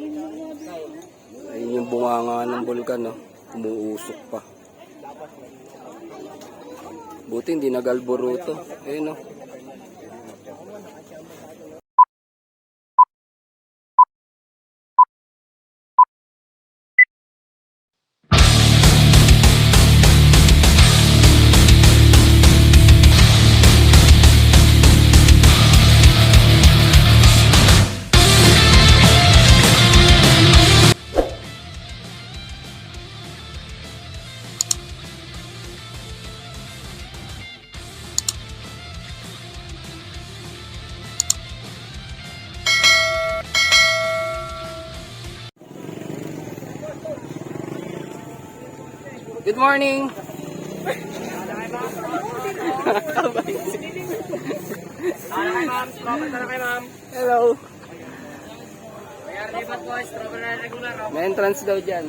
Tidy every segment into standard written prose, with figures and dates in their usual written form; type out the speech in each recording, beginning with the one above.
Ayun yung bunganga ng bulkan, no? Umuusok pa. Buti hindi nagalboruto. Ayun, no? Good morning! Hello! May entrance daw dyan.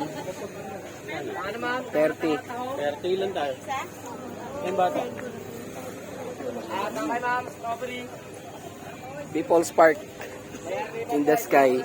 30. 30 lang tayo. Yung bata. People's Park in the sky.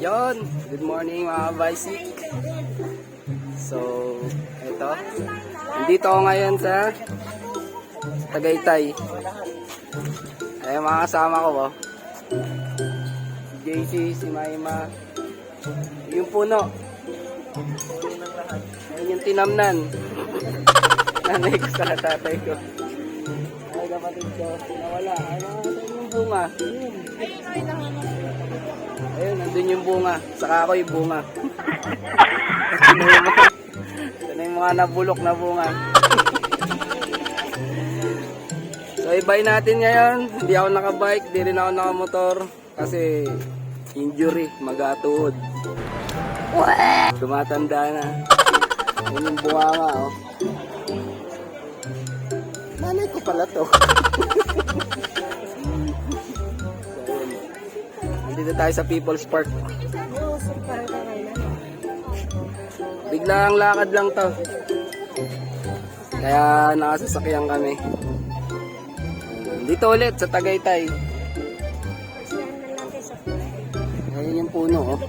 Yon, good morning mga Vice. So, ito. Nandito ako ngayon sa Tagaytay. Ayan mga kasama ko po. Si JC, si Maima. Yung puno. Ayan yung tinamnan. Nanay ko sa tatay ko. Ay kapatid ko, nawala. Ay mga yung bunga. Ayun, nandun yung bunga. Saka ako yung bunga. Ito na yung mga nabulok na bunga. So, i-buy natin ngayon. Hindi ako nakabike, hindi rin ako nakamotor. Kasi, injury, mag-atuhod. Tumatanda na. Yun yung bunga nga, oh. Nanay ko pala to. Dito tayo sa People's Park. Biglang lakad lang to. Kaya nakasasakyan kami. Dito ulit sa Tagaytay. Ayun yung puno, oh.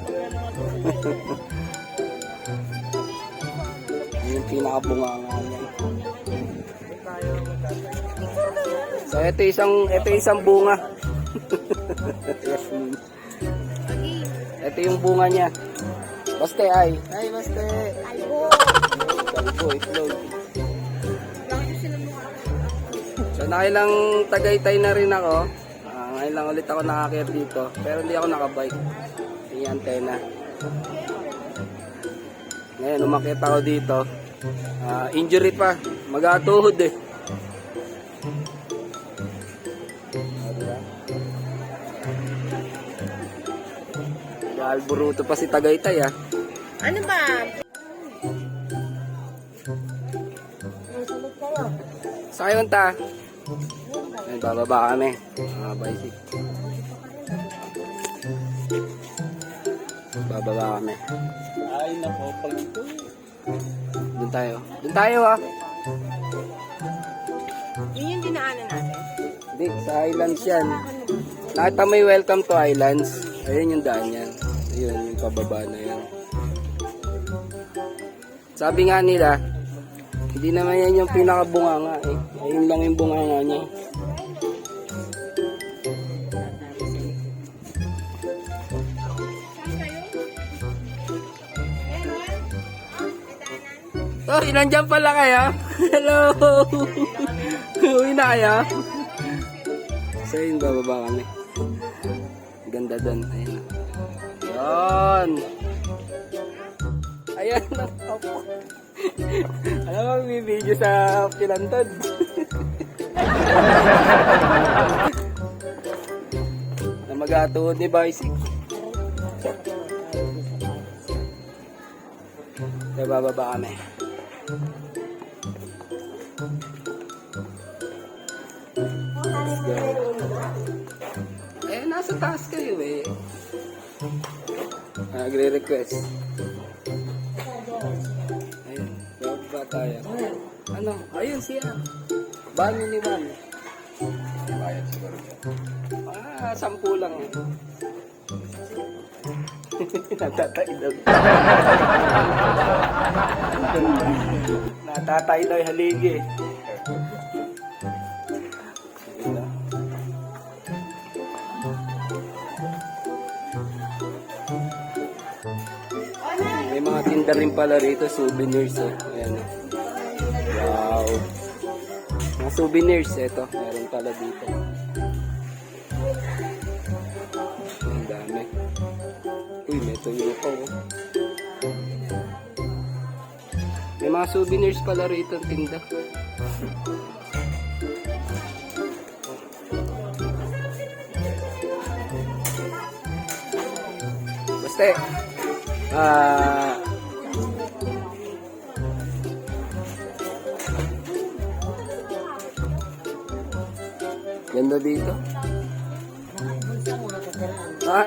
Ayun yung pinakabunganga niya. So ito isang bunga. Ito yung bunga niya. Baste ay. Ay, baste. Kalbo, itlog. So, nakailang Tagaytay na rin ako. Ngayon lang ulit ako nakakit dito. Pero hindi ako nakabike. Yung antena. Ngayon, umakit ako dito. Injury pa. Mag-atuhod eh. Alboruto pa si Tagaytay, ah. Ano ba? Sa kayo ta? Ay, bababa kami. Mga bicycle. Bababa kami. Ay, nako, pag ito. Doon tayo. Doon tayo, ah. Yun yung dinaanan natin. Hindi, sa Highlands yan. Nakita mo yung welcome to Highlands. Ayun yung daan yan. Ayun, yung pababa na yan. Sabi nga nila, hindi naman yan yung pinakabunganga eh. Ayun lang yung bunganga niya. Oh, nandiyan pala kayo? Hello! Uwi na kayo? So yun, bababa kami. Ganda doon. Ayun. Yun! Ayan na po. Alam mo, may video sa Pilantod. Na mag-atuhod ni Bicycle. Kaya bababa kami. nasa taas kayo eh. Nagre-request. Ayun, baba tayo. Ano? Ayun siya. Bani ni Bani. Bayad siguro siya. 10 lang eh. Natatay daw. Natatay daw yung haligi. Sige na. May mga tinda rin pala rito, souvenirs oh. Ayan oh. Wow. Mga souvenirs, eto. Meron pala dito. Ang dami. Uy, may tuyo pa oh. May mga souvenirs pala rito ang tinda. Basta ganda dito.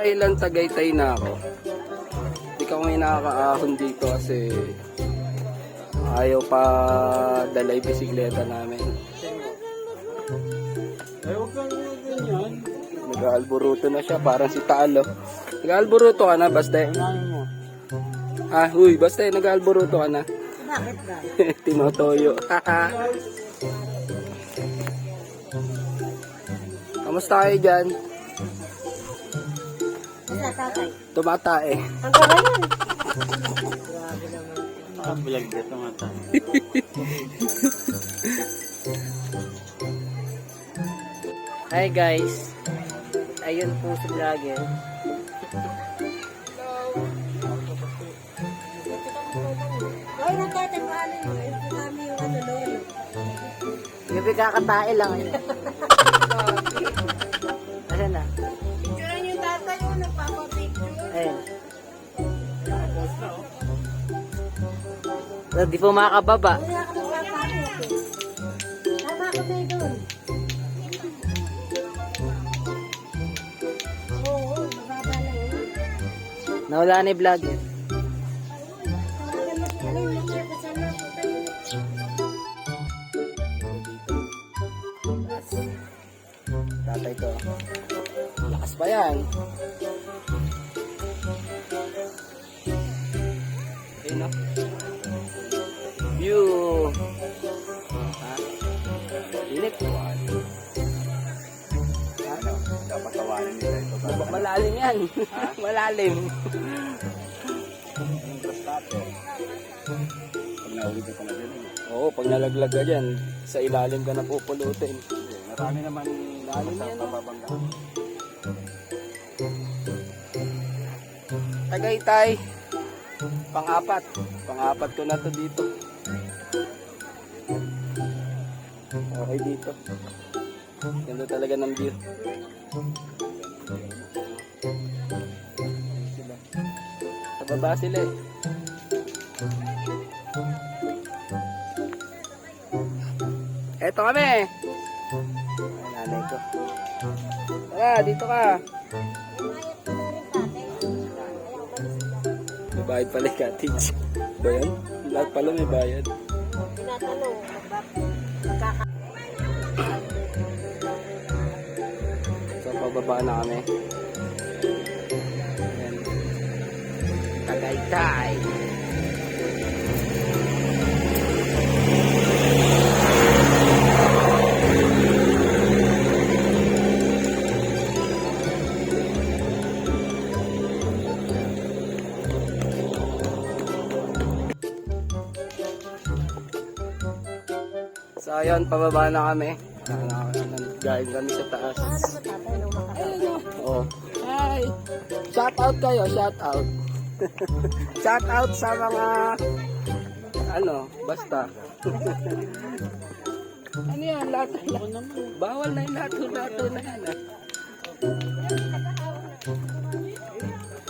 Ilang Tagaytay na ako. Hindi ka may nakakaahon dito kasi ayaw pa dalay bisikleta namin. Ay, huwag kang ganyan. Nag-aalburuto na siya, parang si Talo. Nag-aalburuto ka na, basta. Unahin mo. Huy, basta nag-aalburuto ka na. Bakit ba? Tinotoyo. Kamusta kayo dyan? Sa tatay. Tumatae. Ang gaba yan. Bulag ka ito nga tayo. Hi guys, ayun po si vlogger. Ay, nagtatagpalan yun. Ayun po kami yung ano lolo. Gabi kakatae lang yun. Asan na? Picturean yung tatay mo, nagpapapicture. Ayun. Di po makakababa. Wala ka nagpapapicture. Tama ka na doon. Oo, mababa lang yun. Nawala na yung vlogger. Tawagan mo si Alin, kasama po tayo. Tatay ko. Lakas pa yan. Ayun o. View. Init. Ano? Dapat tawanin nila ito. Malalim yan. Malalim. Pag nahulog ka na din. Oo, pag nalaglag ka dyan, sa ilalim ka na pupulutin. Marami naman Lalim sa yan, no? pababangga. Tagaytay. Pang-apat. Pang-apat ko na to dito. Okay dito. Ganda talaga ng view. Sila. Sa baba sila eh. Eto kami. Ay, nanay ko. Tara, dito ka. May bayad pala yung cottage. Ba yan? Lahat pala may bayad. Tinatanong, magkaka... So, pababa na kami. Ayan. Tagaytay. So, ayun, pababa na kami. Galing kami sa taas. Oh. Hi! Shout out kayo, shout out. Shout out sa mga ano, basta. Ano yan, lato na. Bawal na yung lato na yan.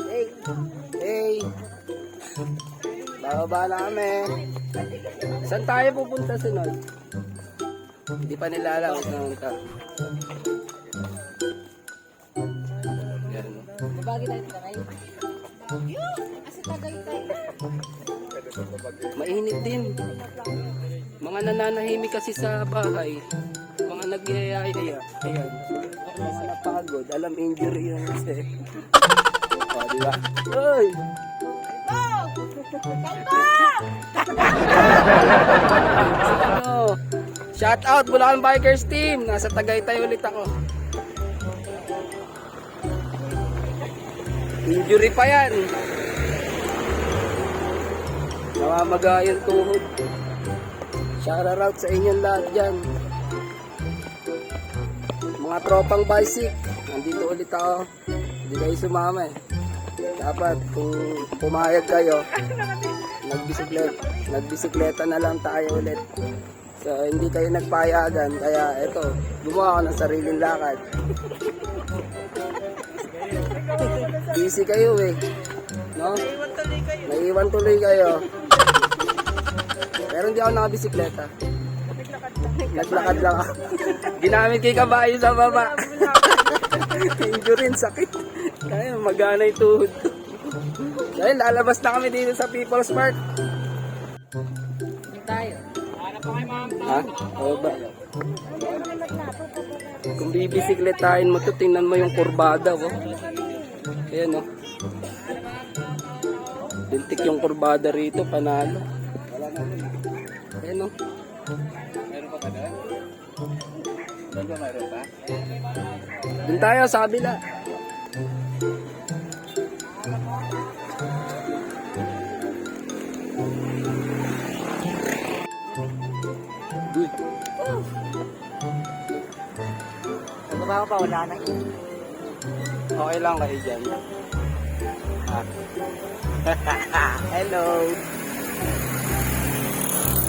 Hey! Hey! Bababa na kami. Saan tayo pupunta sunod? Hindi pa nila alam kung saan ka. Bagay tayo sa kayo. Kasi Tagaytay. Mainit din. Mga nananahimik kasi sa bahay. Mga nagyayaya. Ayan. Mga napagod. Alam, injury yun kasi. O, diba? Uy! Ano? Shout out Bulacan Bikers Team. Nasa Tagaytay ulit ako. Injury pa yan. Namamaga yung tuhod. Shout out sa inyong lahat dyan. Mga tropang bicycle. Nandito ulit ako. Hindi kayo sumama eh. Dapat kung pumayag kayo, nagbisikleta na lang tayo ulit. So hindi kayo nagpayagan, kaya eto, gumawa ako ng sariling lakad. Busy kayo eh, no? Naiwan tuloy kayo. Pero hindi ako nakabisikleta. Naglakad lang ako. Ginamit kay kabayo sa baba. Injury, sakit. Kaya magana yung tuhod ko. Dahil lalabas na kami dito sa People's Park. Tayo. Ha? Oo ba? Kung bibisikletahin mo to, tingnan mo yung kurbada. Oh. Ayan oh. Bintik yung kurbada rito, panalo. Ayan oh. Meron pa ba doon? Doon ba meron pa? Doon tayo sa kabila. Uy. Pagkaba ko pa, wala na. Okay lang kayo dyan. Ah. Hello.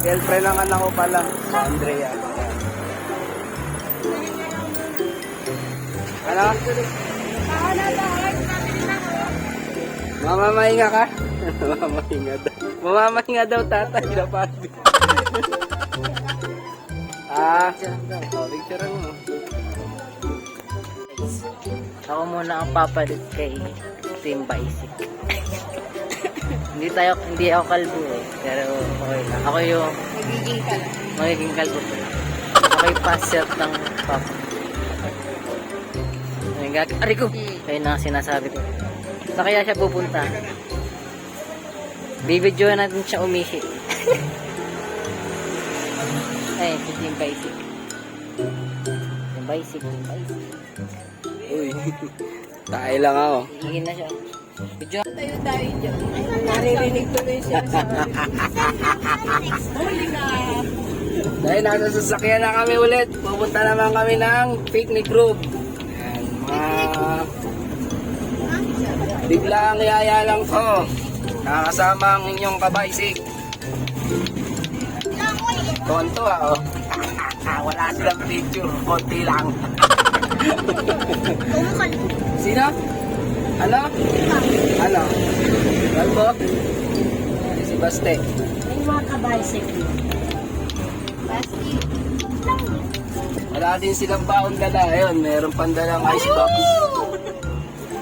Girlfriend ng anak ko pala, si Andrea. Ano? Mamamahinga ka? Mamamahinga daw. Mamamahinga daw tatay na pati. Picture mo. Ako muna ang papalit kay Team Bicycle. Hindi ako kalbo eh. Pero okay lang. Ako yung magiging kalbo ko. Ako yung pass-out ng papa. Aray ko! Kaya na sinasabi ko. Saan kaya siya pupunta? Bibidyoan natin siya umihi. Ay, si Team Bicycle. Team Bicycle. Uy. Tayo lang ako. Iigin na siya. Video. Tayo dyan. Naririnig tuloy siya sa... Huli na! Dahil nasa sasakyan na kami ulit. Pupunta naman kami ng picnic group. Ayan, mga... Biglang yaya lang ko. Nakakasama ang inyong kabaisik. Tonto oh. Wala silang picture. Konti lang. Sino? Ano? Ano? Kalbo? Si Baste. May mga ka-bicycle. Wala din silang baon dala. Ayun, meron pang dalang icebox.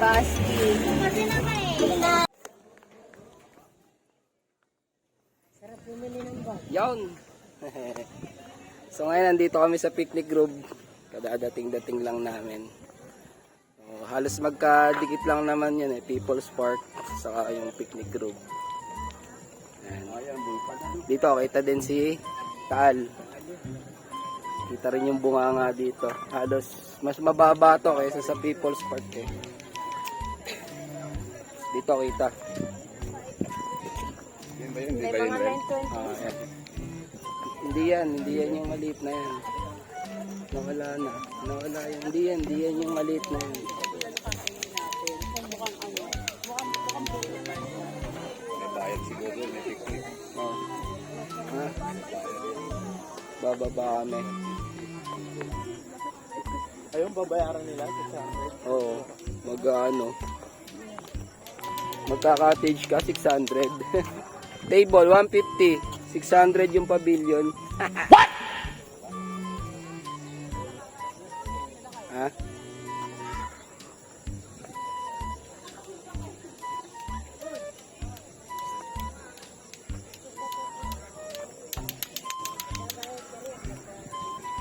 Basket. Yun. So ngayon nandito kami sa picnic group. Kadadating-dating lang namin. Halos magkadikit lang naman yan eh. People's Park saka yung picnic group. Ayan. Dito kita din si Taal. Kita rin yung bunganga dito. Halos mas mababa to kaysa sa People's Park eh. Dito kita. Yun ba yun? Di ba yun? Ayan. Hindi yan yung maliit na yan. Nawala na. Nawala yan. Hindi yan yung maliit na yan. May bayad siguro, may picnic. Oh. Ha? Bababa kami. Ayun, babayaran nila? Oo. Magka-cottage ka, 600. Table, 150. 600 yung pavilion. What? Ha?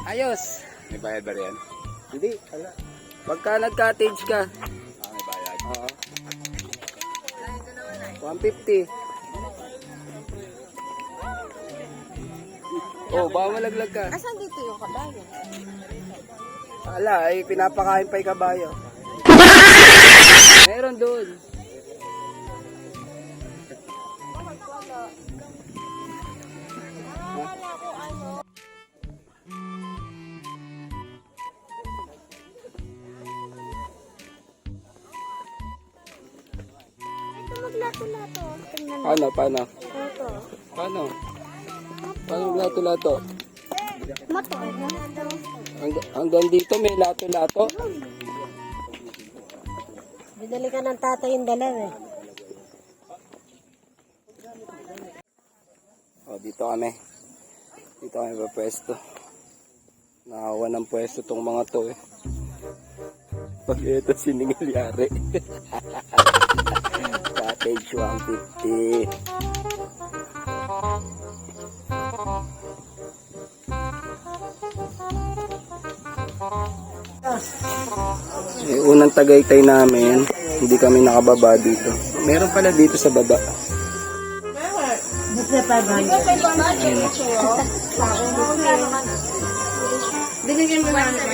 Ayos. May bayad ba riyan? Hindi, wala. Pagka nag-cottage ka, May bayad. oo. 150. Oh, baka malaglag ka. Asan dito yung kabayo? Ala, ay pinapakain pa yung kabayo. Meron doon. Ito maglato-lato. Tingnan mo. Paano? Ito. Paano? Paano lato-lato? Mato. Hanggang dito may lato-lato. Dinali ka ng tatay yung dalaw eh. Oh, dito kami. Dito kami pa pwesto. Nakawa ng pwesto tong mga to eh. Pag ito siningalyari. Cottage 150. Unang Tagaytay namin, hindi kami nakababa dito. Meron pala dito sa baba.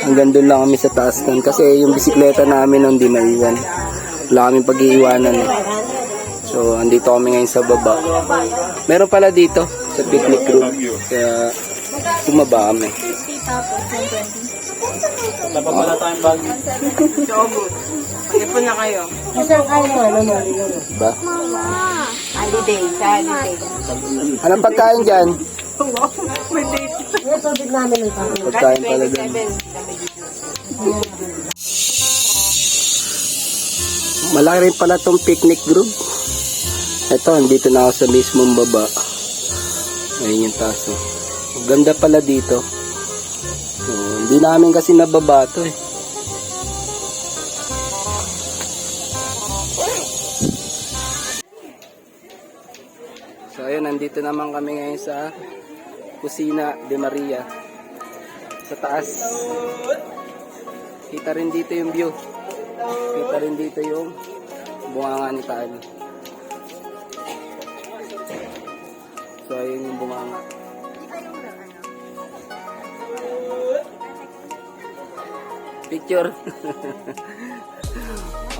Hanggang doon lang kami sa taas nun. Kasi yung bisikleta namin nun di maiwan. Wala kaming pag-iiwanan eh. So, andito kami ngayon sa baba. Meron pala dito sa picnic group. Kaya, bumaba kami. Dapat pala tayong bag. Saan kayo? Ano mo? Diba? Holiday. Sa holiday. Anong pagkain dyan? Yung tubig namin ito. Pagkain pala dyan. Malaki rin pala tong picnic group. Ito, andito na ako sa mismong baba. Ayun yung taso. Ang ganda pala dito. So, hindi namin kasi nababa to eh. So ayun, nandito naman kami ngayon sa Kusina de Maria. Sa taas. Kita rin dito yung view. Kita rin dito yung bunganga ni Tani. So ayun yung bunganga. Picture.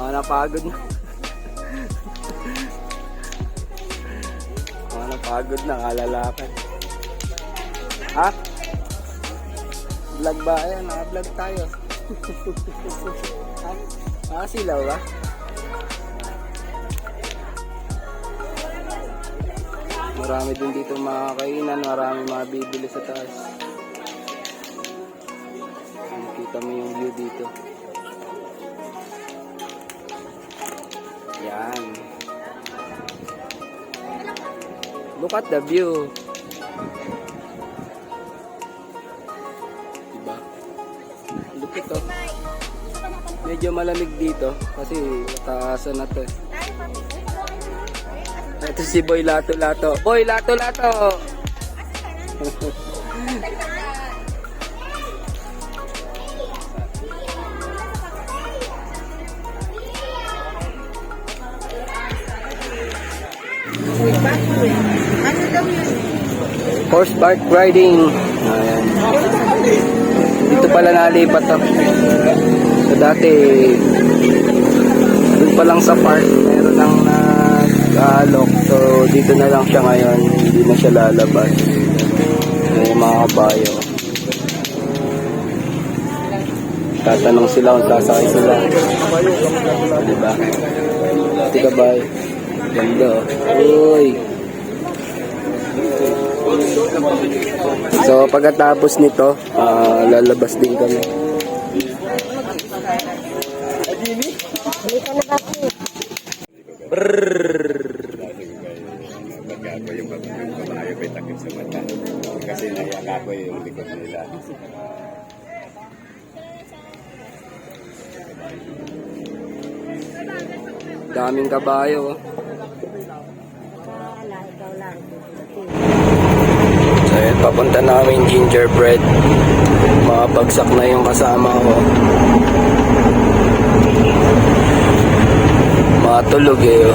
Napagod na. Napagod na, kalalakad. Ha? Vlog ba? Ayan, naka-vlog tayo. Ha? Silaw ba? Marami din dito mga kainan, marami mga bibili sa taas. Nakita mo yung view dito. Yan. Look at the view. Diba? Look ito. Medyo malamig dito kasi mataasan na to eh. Ito si Boy Lato-Lato. Boy Lato-Lato! Horseback riding. Ayan. Dito pala nalipat to. So dati doon pa lang sa park meron lang nag-alok. So dito na lang siya ngayon. Hindi na siya lalabas. May mga kabayo. Tatanong sila kung sasakay sila. Diba? Ito kabayo. Ganda oh. Uy. So pagkatapos nito, lalabas din kami. Magkako yung babae may takip sa mata. Kasi nayakako yung likod nila. Daming kabayo. Wala, ikaw lang. So Ayun, papunta namin gingerbread. Mabagsak na yung kasama ko. Matulog eh. Oh.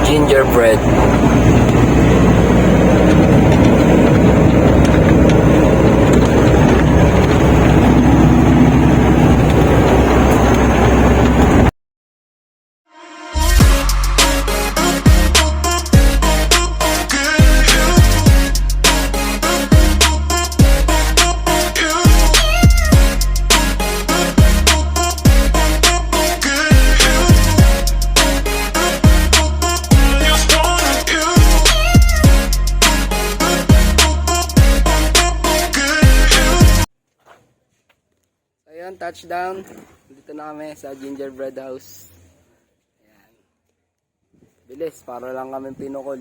Gingerbread. Ayan, touchdown. Dito na kami sa gingerbread house. Ayan. Bilis, para lang kami pinukol.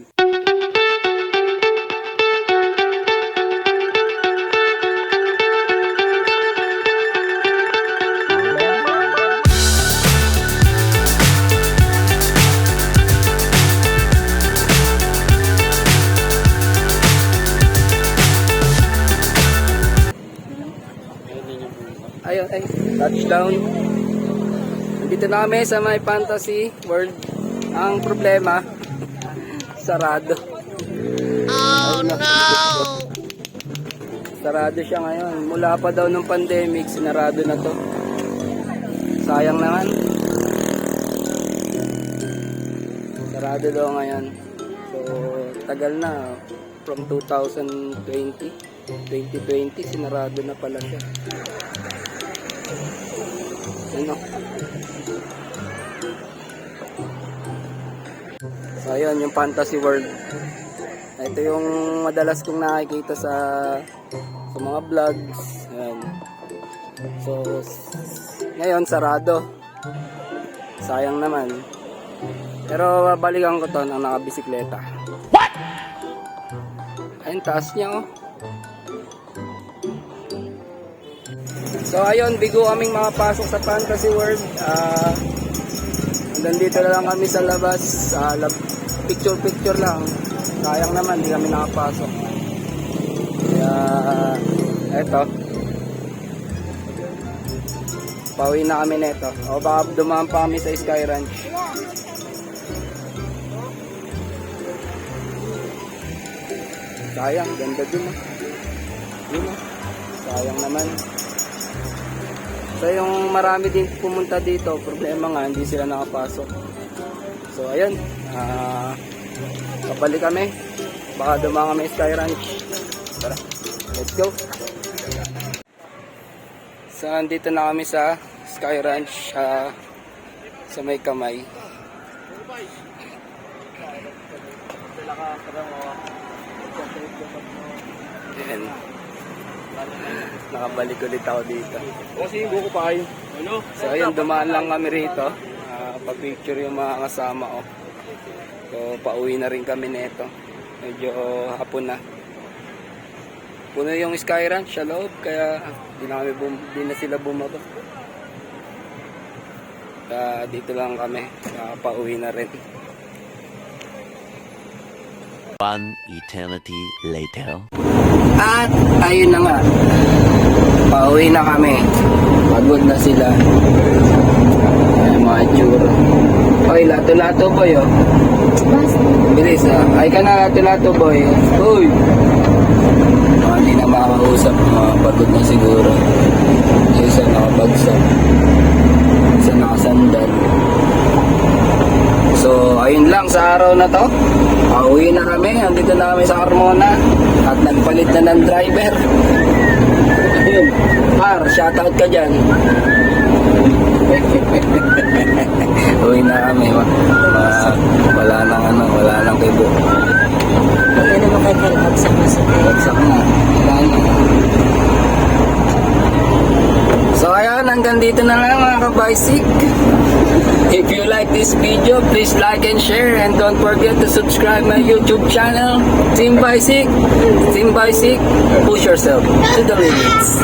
Ayun, ay, touchdown. Dito na kami sa may fantasy world. Ang problema, sarado. Oh no! Sarado siya ngayon. Mula pa daw nung pandemic, sinarado na to. Sayang naman. Sarado daw ngayon. So, tagal na. From 2020, sinarado na pala siya. Ano? So ayun, yung fantasy world. Ito yung madalas kong nakikita sa mga vlogs. Ayan. So ngayon sarado. Sayang naman. Pero balikan ko to ng nakabisikleta. What? Ayun, taas niya oh. So ayun, bigo kaming makapasok sa fantasy world. Hanggang dito na lang kami sa labas. Picture lang. Sayang naman, hindi kami nakapasok. Kaya eto, pauwi na kami neto. O baka dumaan pa kami sa Sky Ranch. Sayang, ganda din oh. Yun oh. Sayang naman. So yung marami din pumunta dito, problema nga hindi sila nakapasok. So ayun, kapalik kami. Baka dumang kami Sky Ranch. Tara, let's go. So andito na kami sa Sky Ranch sa may Kamay. Ayan. Nakabalik ulit ako dito. Kasi buko pa kayo. So ayun, dumaan lang kami rito. Pa-picture yung mga kasama ko. So pauwi na rin kami nito. Medyo hapon na. Puno yung Sky Ranch sa loob, kaya di na sila bumaba. Dito lang kami. Pauwi na rin. One eternity later. At ayun na nga, pauwi na kami. Pagod na sila. Ayan, mga itsura. Oy, lato-lato boy oh. Bilis ah. Ay ka na, lato-lato boy. Uy! Hindi na makakausap. Pagod na siguro. Isa nakabagsak. Isa nakasandal. So ayun lang sa araw na to. Pauwi na kami. Andito na kami sa Carmona. At nagpalit na ng driver. Ayun. Par, shoutout ka dyan. Uwi na kami. Wala nang kibo. Ano naman kayo kalabagsak na sa kayo? Bagsak na. Wala na. So ayan, hanggang dito na lang mga kabisik. If you like this video, please like and share, and don't forget to subscribe my YouTube channel, Team Basic. Team Basic, push yourself to the limits.